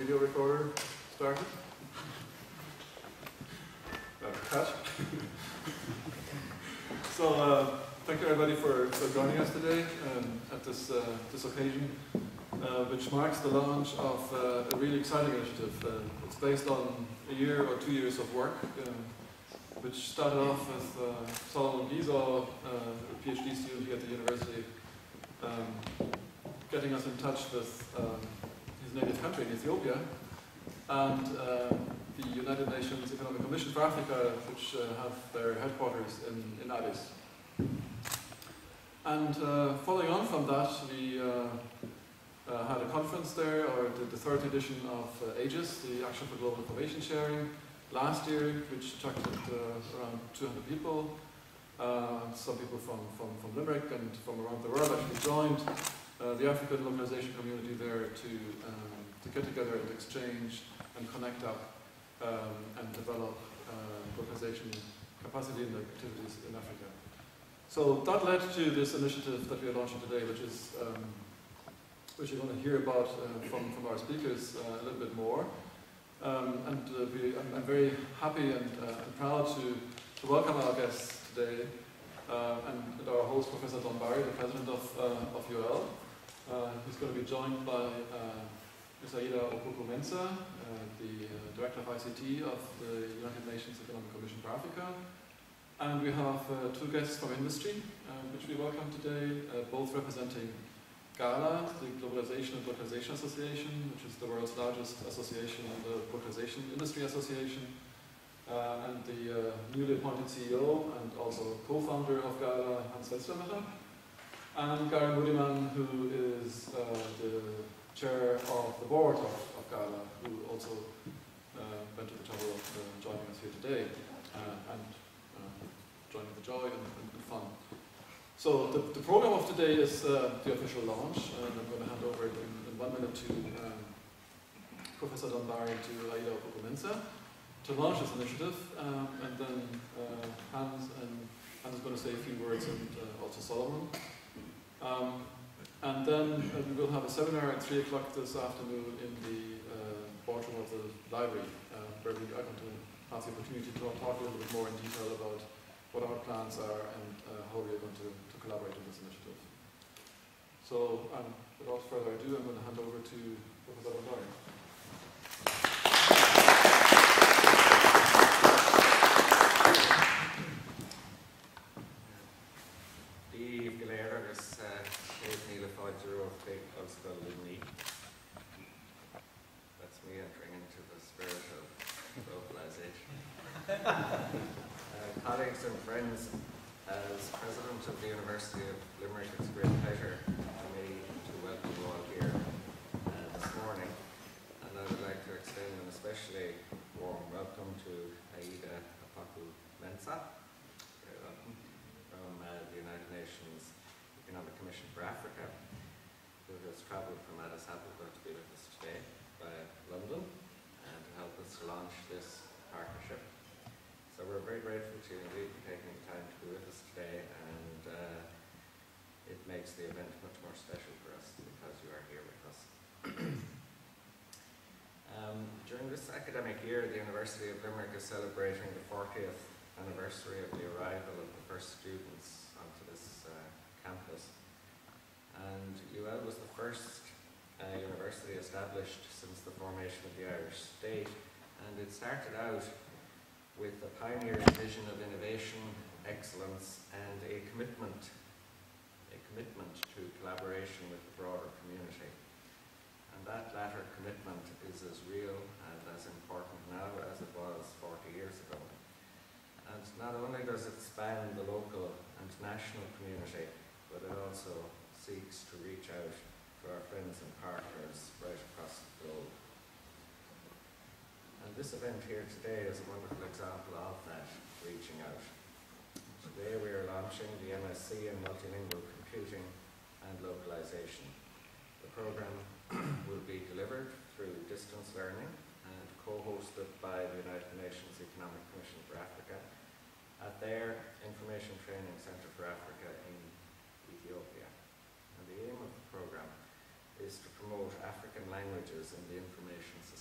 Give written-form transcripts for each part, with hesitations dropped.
Video recorder started. Cut. So thank you everybody for joining us today at this occasion, which marks the launch of a really exciting initiative. It's based on a year or 2 years of work, which started off with Solomon Gizo, a PhD student here at the university, getting us in touch with his native country in Ethiopia, and the United Nations Economic Commission for Africa, which have their headquarters in Addis. And following on from that, we had a conference there, or the third edition of AGIS, the Action for Global Information Sharing, last year, which attracted around 200 people. Some people from Limerick and from around the world actually joined the African localization community there to get together and exchange and connect up and develop localization capacity and activities in Africa. So that led to this initiative that we are launching today, which you're going to hear about from our speakers a little bit more. I'm very happy and proud to welcome our guests today, and our host, Professor Don Barry, the president of UL. He's going to be joined by Ms. Aida Opoku-Mensah, the Director of ICT of the United Nations Economic Commission for Africa. And we have two guests from industry, which we welcome today, both representing GALA, the Globalization and Localization Association, which is the world's largest association, the Localization Industry Association, and the newly appointed CEO and also co-founder of GALA, Hans Fenstermacher, and Gary Muddyman, who is the chair of the board of GALA, who also went to the trouble of joining us here today and joining the joy and fun. So the program of today is the official launch, and I'm going to hand over in 1 minute to Professor Don Barry and to Aida Opoku-Mensah to launch this initiative, and then Hans is going to say a few words, and also Solomon. And then we will have a seminar at 3 o'clock this afternoon in the boardroom of the library, where we are going to have the opportunity to talk a little bit more in detail about what our plans are and how we are going to collaborate on this initiative. So without further ado, I'm going to hand over to Professor Don Barry. That's me entering into the spirit of globalization. Colleagues and friends, as President of the University of Limerick, it's a great pleasure for me to welcome you all here this morning. And I would like to extend an especially warm welcome to Aida Opoku-Mensah, from the United Nations Economic Commission for Africa, who has travelled from Addis Ababa to be with us today via London and to help us to launch this partnership. So we're very grateful to you indeed for taking the time to be with us today, and it makes the event much more special for us because you are here with us. During this academic year, the University of Limerick is celebrating the 40th anniversary of the arrival of the first students onto this campus. And UL was the first university established since the formation of the Irish state, and it started out with a pioneer's vision of innovation, excellence, and a commitment to collaboration with the broader community. And that latter commitment is as real and as important now as it was 40 years ago. And not only does it span the local and national community, but it also seeks to reach out to our friends and partners right across the globe. And this event here today is a wonderful example of that reaching out. Today we are launching the MSc in Multilingual Computing and Localisation. The program will be delivered through distance learning and co-hosted by the United Nations Economic Commission for Africa at their Information Training Centre for Africa in Ethiopia. And the aim of the program is to promote African languages in the information society.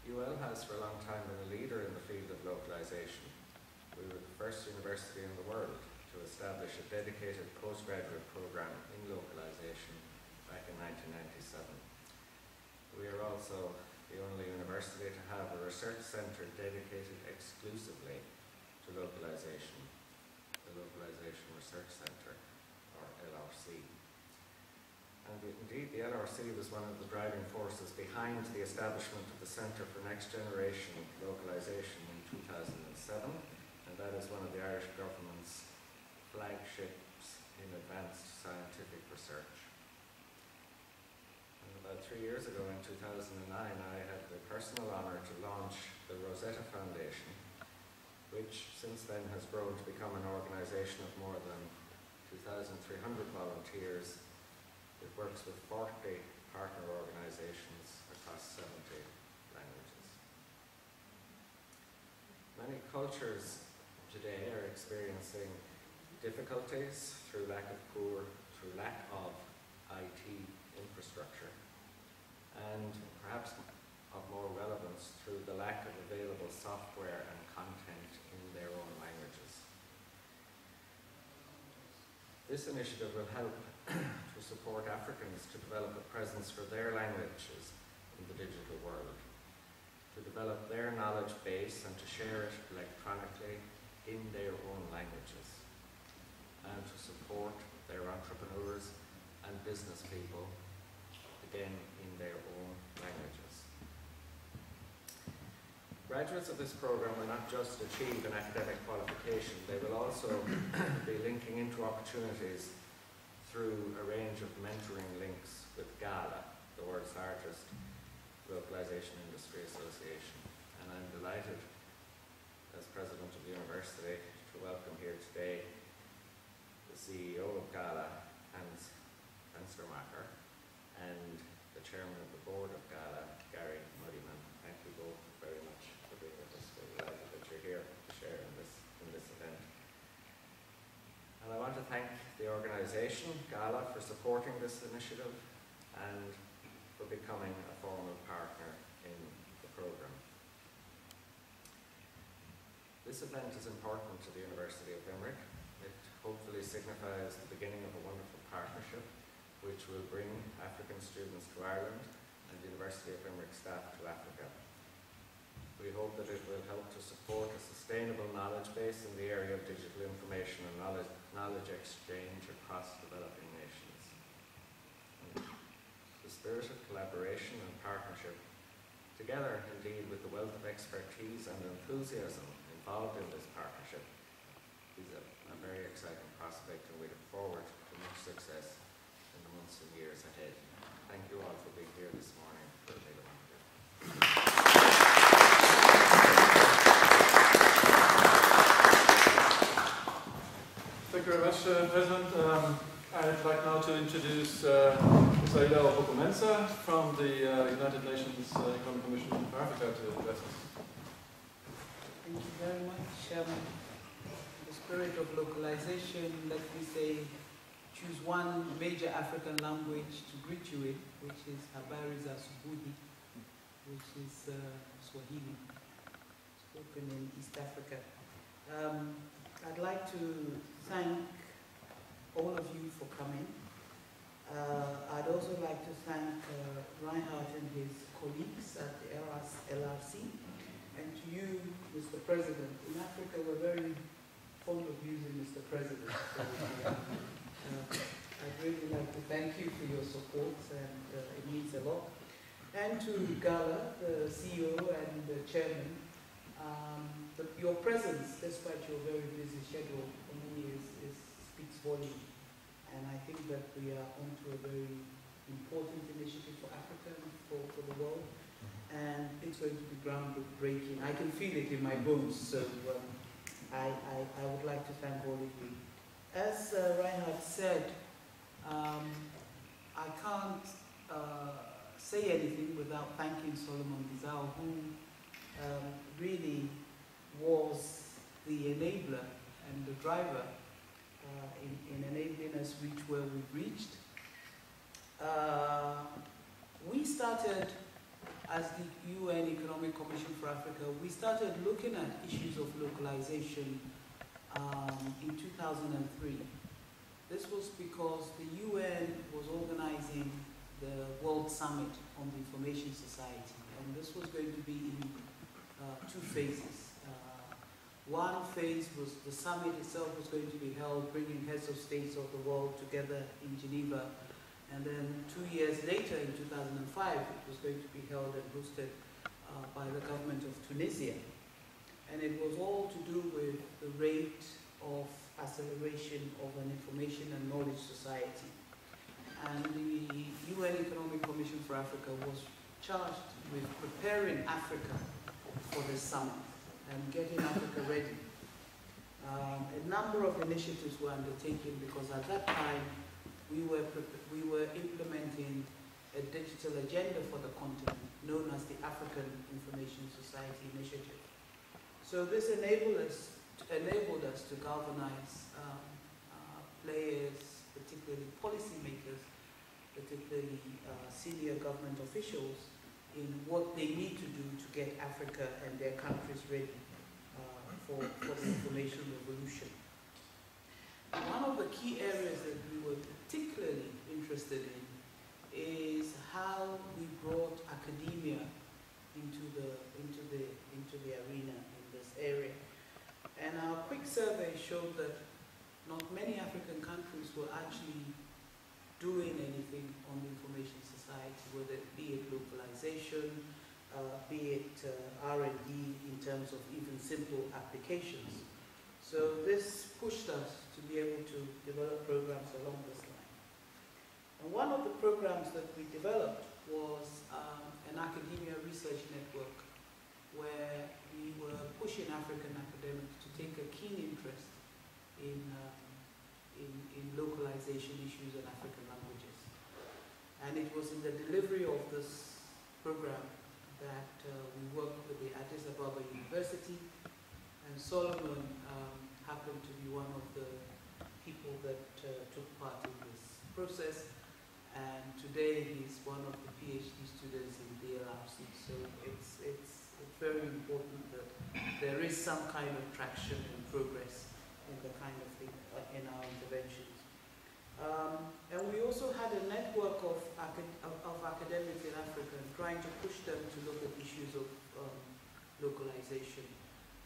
UL has for a long time been a leader in the field of localization. We were the first university in the world to establish a dedicated postgraduate program in localization back in 1997. We are also the only university to have a research centre dedicated exclusively to localization, the Localization Research Centre, or LRC. And indeed, the LRC was one of the driving forces behind the establishment of the Centre for Next Generation Localization in 2007, and that is one of the Irish government's flagships in advanced scientific research. And about 3 years ago, in 2009, I had the personal honour to launch the Rosetta Foundation, which since then has grown to become an organisation of more than 2,300 volunteers. It works with 40 partner organisations across 70 languages. Many cultures today are experiencing difficulties through lack of IT infrastructure, and perhaps of more relevance through the lack of available software and content in their own languages. This initiative will help to support Africans to develop a presence for their languages in the digital world, to develop their knowledge base and to share it electronically in their own languages, and to support their entrepreneurs and business people, again, in their own languages. Graduates of this program will not just achieve an academic qualification, they will also be linking into opportunities through a range of mentoring links with GALA, the world's largest localization industry association. And I'm delighted, as president of the university, to welcome here today the CEO of GALA, Hans Fenstermacher, and the chairman of the board of GALA, Gary Muddyman. Thank you both very much for being with us. We're delighted that you're here to share in this event. And I want to thank the organisation, GALA, for supporting this initiative and for becoming a formal partner in the programme. This event is important to the University of Limerick. It hopefully signifies the beginning of a wonderful partnership which will bring African students to Ireland and the University of Limerick staff to Africa. We hope that it will help to support a sustainable knowledge base in the area of digital information and knowledge exchange across developing nations. And the spirit of collaboration and partnership, together indeed with the wealth of expertise and enthusiasm involved in this partnership, is a very exciting prospect, and we look forward to much success in the months and years ahead. Thank you all for being here this morning for a big event. Thank you very much, President. I'd like now to introduce Ms. Aida Opoku-Mensah from the United Nations Economic Commission for Africa to address us. Thank you very much. In the spirit of localization, let me say, choose one major African language to greet you with, which is Habari za Asubuhi, which is Swahili, spoken in East Africa. I'd like to thank all of you for coming. I'd also like to thank Reinhard and his colleagues at the LRC, and to you, Mr. President. In Africa, we're very fond of using Mr. President. So, I'd really like to thank you for your support, and it means a lot. And to GALA, the CEO and the chairman, your presence, despite your very busy schedule, for me speaks volume. And I think that we are onto a very important initiative for Africa and for the world. And it's going to be groundbreaking. I can feel it in my bones. So I would like to thank all of you. As Reinhard said, I can't say anything without thanking Solomon Gizao, who really was the enabler and the driver in enabling us reach where we've reached. We started as the UN Economic Commission for Africa, we started looking at issues of localization in 2003. This was because the UN was organizing the World Summit on the Information Society, and this was going to be in two phases. One phase was the summit itself was going to be held, bringing heads of states of the world together in Geneva. And then 2 years later, in 2005, it was going to be held and hosted by the government of Tunisia. And it was all to do with the rate of acceleration of an information and knowledge society. And the UN Economic Commission for Africa was charged with preparing Africa for this summit and getting Africa ready. A number of initiatives were undertaken because at that time we were implementing a digital agenda for the continent known as the African Information Society Initiative. So this enabled us to galvanize players, particularly policymakers, particularly senior government officials, in what they need to do to get Africa and their countries ready for the information revolution. One of the key areas that we were particularly interested in is how we brought academia into the arena in this area. And our quick survey showed that not many African countries were actually doing anything on the information society, whether it be it localization, be it R&D in terms of even simple applications. So this pushed us to be able to develop programs along this line. And one of the programs that we developed was an academia research network where we were pushing African academics to take a keen interest in localization issues in African languages. And it was in the delivery of this program that we worked with the Addis Ababa University, and Solomon happened to be one of the people that took part in this process, and today he's one of the PhD students in DLRC. So it's very important that there is some kind of traction and progress in the kind of thing in our interventions. And we also had a network of academics in Africa, trying to push them to look at issues of localization.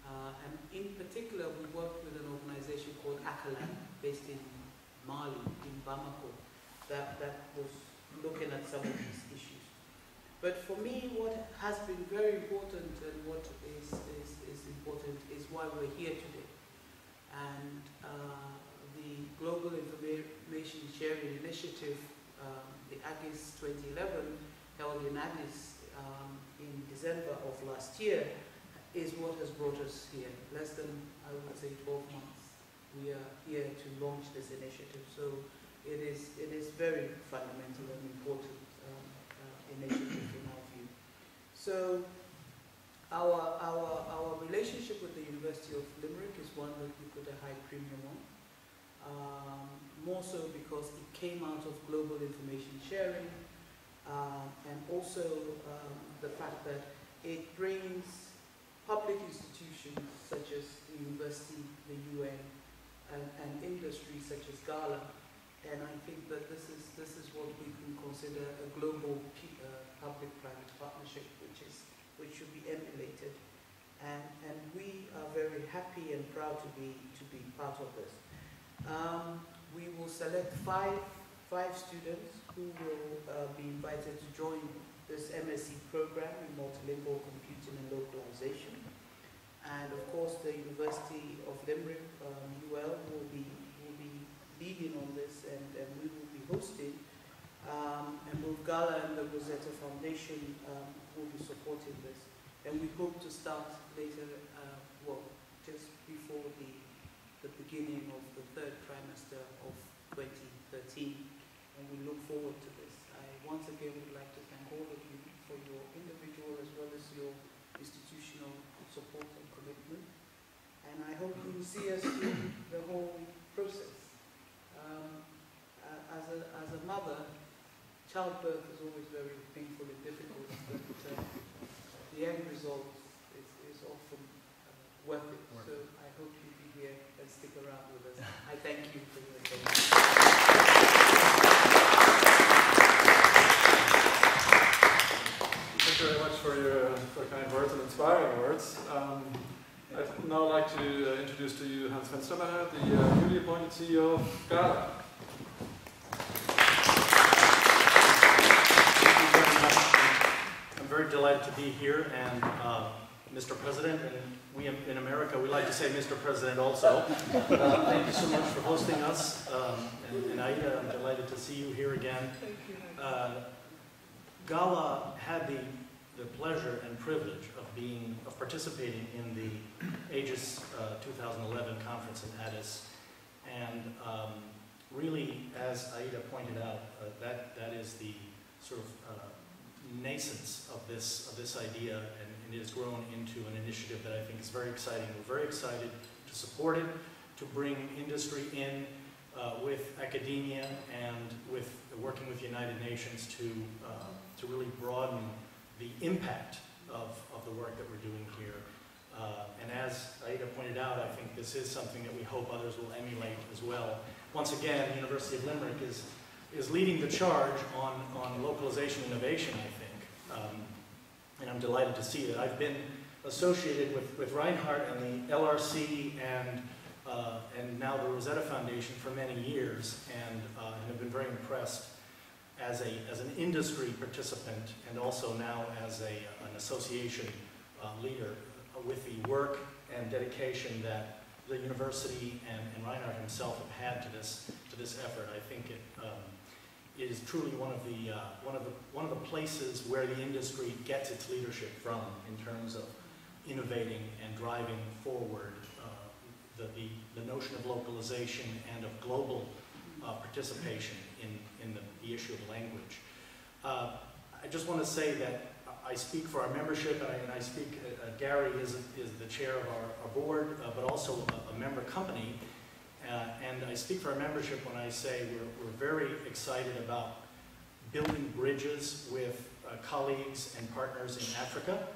And in particular, we worked with an organization called AGIS, based in Mali, in Bamako, that was looking at some of these issues. But for me, what has been very important and what is important is why we're here today. And the Global Information Sharing Initiative, the AGIS 2011, held in Addis in December of last year, is what has brought us here. Less than, I would say, 12 months. We are here to launch this initiative. So it is very fundamental and important initiative in our view. So our relationship with the University of Limerick is one that we put a high premium on. More so because it came out of global information sharing, and also the fact that it brings public institutions such as the university, the UN, and industry such as GALA. And I think that this is what we can consider a global public-private partnership, which should be emulated. And we are very happy and proud to be part of this. We will select five students who will be invited to join this MSc program in Multilingual Computing and Localisation. And of course, the University of Limerick, UL, will be leading on this, and we will be hosting. And both GALA and the Rosetta Foundation will be supporting this. And we hope to start later, just before the beginning of the third trimester of 2013. And we look forward to this. I once again would like to thank all of you for your individual as well as your institutional support and commitment. And I hope you will see us through the whole process. As a mother, childbirth is always very painful and difficult, but the end result is often worth it. So I hope you'll be here and stick around with us. I thank you for your attention. Thank you very much for your kind words and inspiring words. I'd now like to introduce to you Hans Fenstermacher, the newly appointed CEO of GALA. I'm very delighted to be here, and Mr. President, and we in America, we like to say Mr. President also. Thank you so much for hosting us, and Aida, I'm delighted to see you here again. Thank you. GALA had the pleasure and privilege of participating in the AGIS 2011 conference in Addis, and really, as Aida pointed out, that is the sort of nascence of this idea, and it has grown into an initiative that I think is very exciting. We're very excited to support it, to bring industry in with academia and with working with the United Nations to really broaden the impact of the work that we're doing here. And as Aida pointed out, I think this is something that we hope others will emulate as well. Once again, the University of Limerick is leading the charge on localization innovation, I think. And I'm delighted to see that. I've been associated with Reinhard and the LRC and now the Rosetta Foundation for many years, and have been very impressed as an industry participant, and also now as an association leader with the work and dedication that the university and Reinhard himself have had to this effort. I think it is truly one of the places where the industry gets its leadership from in terms of innovating and driving forward the notion of localization and of global participation in the issue of language. I just want to say that I speak for our membership, and I speak, Gary is the chair of our board, but also a member company. And I speak for our membership when I say we're very excited about building bridges with colleagues and partners in Africa.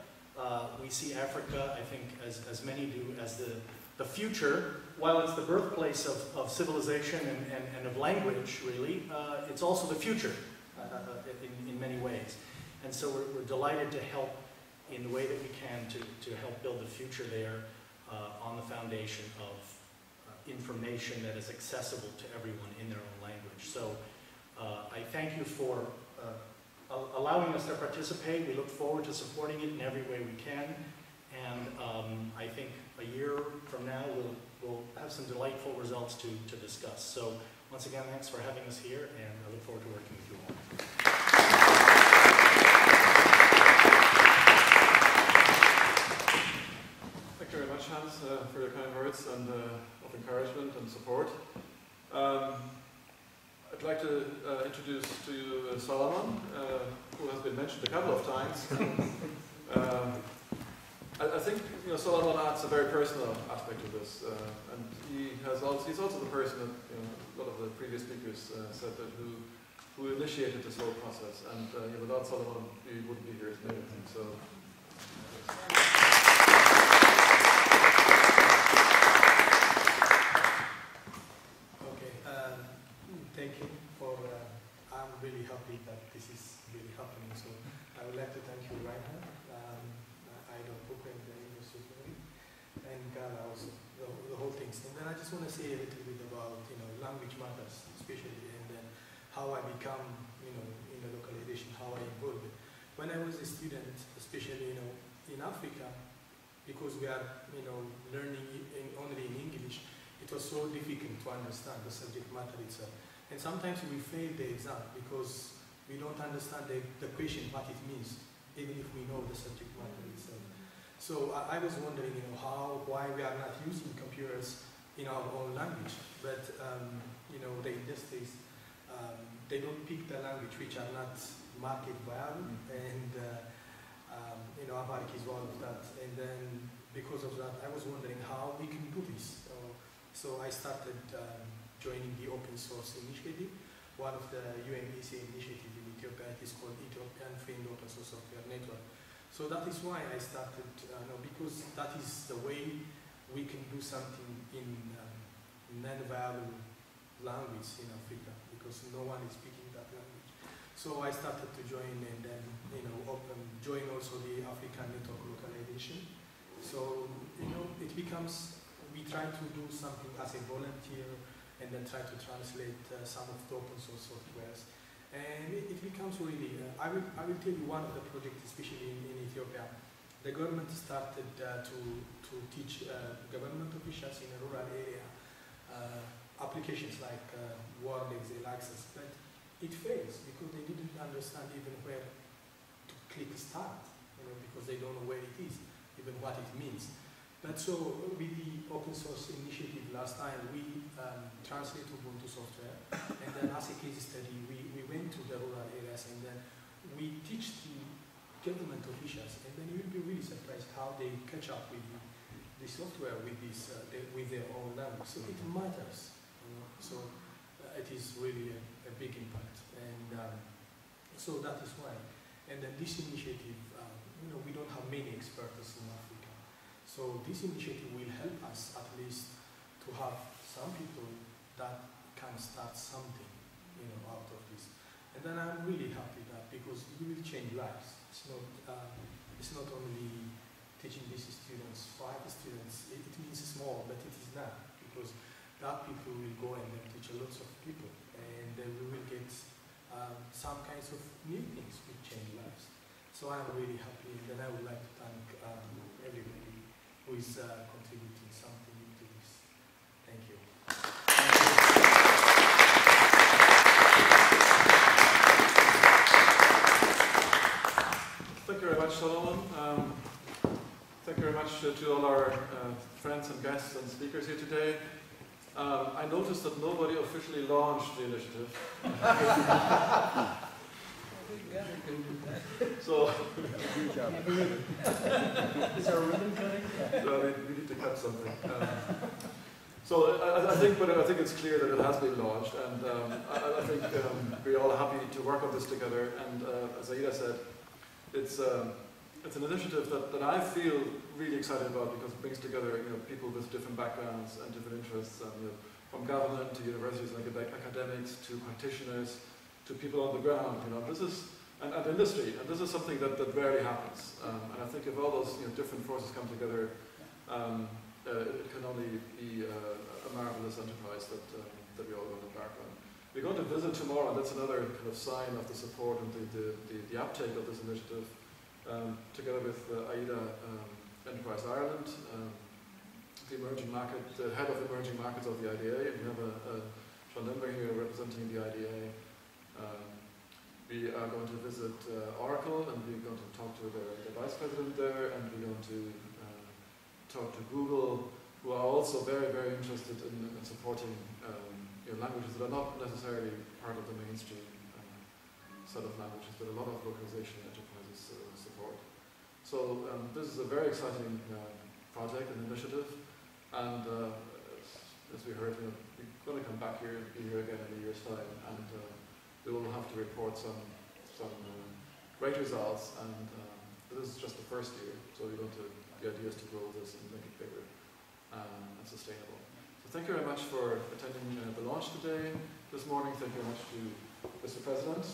We see Africa, I think, as many do, as the future. While it's the birthplace of civilization and of language, really, it's also the future in many ways. And so we're delighted to help in the way that we can to help build the future there on the foundation of information that is accessible to everyone in their own language. So I thank you for allowing us to participate. We look forward to supporting it in every way we can. And I think a year from now we'll have some delightful results to discuss. So once again, thanks for having us here, and I look forward to working with you all. Thank you very much, Hans, for your kind words and of encouragement and support. I'd like to introduce to you Solomon, who has been mentioned a couple of times. I think Solomon adds a very personal aspect to this, and he's also the person that a lot of the previous speakers said that who initiated this whole process, and without Solomon we wouldn't be here today. So. Thank you for, I'm really happy that this is really happening. So I would like to thank you, Reinhard, Aida, Opoku, and the University of Limerick, and GALA also, the whole thing. And then I just want to say a little bit about, language matters, especially, and then how I become, in the localization, how I evolve it. When I was a student, especially, in Africa, because we are, learning only in English, it was so difficult to understand the subject matter itself. And sometimes we fail the exam because we don't understand the question, what it means, even if we know the subject matter itself. So I was wondering, why we are not using computers in our own language, but the industries, they don't pick the language which are not market viable, and Amharic is one of that. And then because of that, I was wondering how we can do this. So I started joining the open source initiative, one of the UNECA initiative in Ethiopia. It is called Ethiopian Free and Open Source Software Network. So that is why I started, because that is the way we can do something in non-verbal language in Africa, because no one is speaking that language. So I started to join, and then join also the African Network Localization. So it becomes, we try to do something as a volunteer, and then try to translate some of the open source softwares. And it becomes really, I will tell you one of the projects, especially in Ethiopia. The government started to teach government officials in a rural area applications like Word, Excel, Access, but it fails because they didn't understand even where to click start, because they don't know where it is, even what it means. But so with the open source initiative last time, we translated Ubuntu software, and then as a case study, we went to the rural areas, and then we teach the government officials, and then you'll be really surprised how they catch up with the software with this with their own language. So it matters, so it is really a big impact, and so that is why. And then this initiative, we don't have many experts in Africa. So this initiative will help us at least to have some people that can start something, out of this. And then I'm really happy that because you will change lives. It's not only teaching these students, 5 students. It means small, but it is not, because that people will go and then teach lots of people, and then we will get some kinds of new things which change lives. So I'm really happy, and then I would like to thank everybody who is contributing something to this. Thank you. Thank you very much, Solomon. Thank you very much to all our friends and guests and speakers here today. I noticed that nobody officially launched the initiative. So, is there a ribbon cutting? So we need to cut something. I think it's clear that it has been launched, and I think we're all happy to work on this together. And as Aida said, it's an initiative that I feel really excited about, because it brings together people with different backgrounds and different interests, from government to universities and academics to practitioners to people on the ground. This is and industry, and this is something that rarely happens. And I think if all those different forces come together, it can only be a marvelous enterprise that we all going to embark on. We're going to visit tomorrow, and that's another kind of sign of the support and the uptake of this initiative, together with Aida Enterprise Ireland, the emerging market, the head of emerging markets of the IDA. We have Sean Limber here representing the IDA. We are going to visit Oracle, and we're going to talk to the vice president there, and we're going to talk to Google, who are also very, very interested in supporting languages that are not necessarily part of the mainstream set of languages, but a lot of localization enterprises support. So this is a very exciting project and initiative, and as we heard, we're going to come back here and be here again in a year's time, and we will have to report some great results, and this is just the first year, so the idea is to grow this and make it bigger and sustainable. So thank you very much for attending the launch today, this morning. Thank you very much to Mr. President,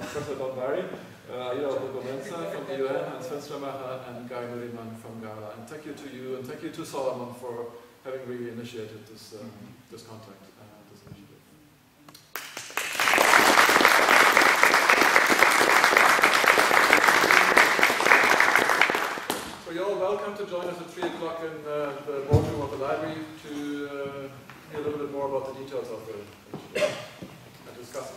Professor Don Barry, Opoku-Mensah from the UN, Hans Fenstermacher, and Gary Muddyman from GALA. And thank you to you, and thank you to Solomon for having really initiated this contact, this initiative. So you're all welcome to join us at 3 o'clock in the boardroom of the library to hear a little bit more about the details of the initiative and discuss it.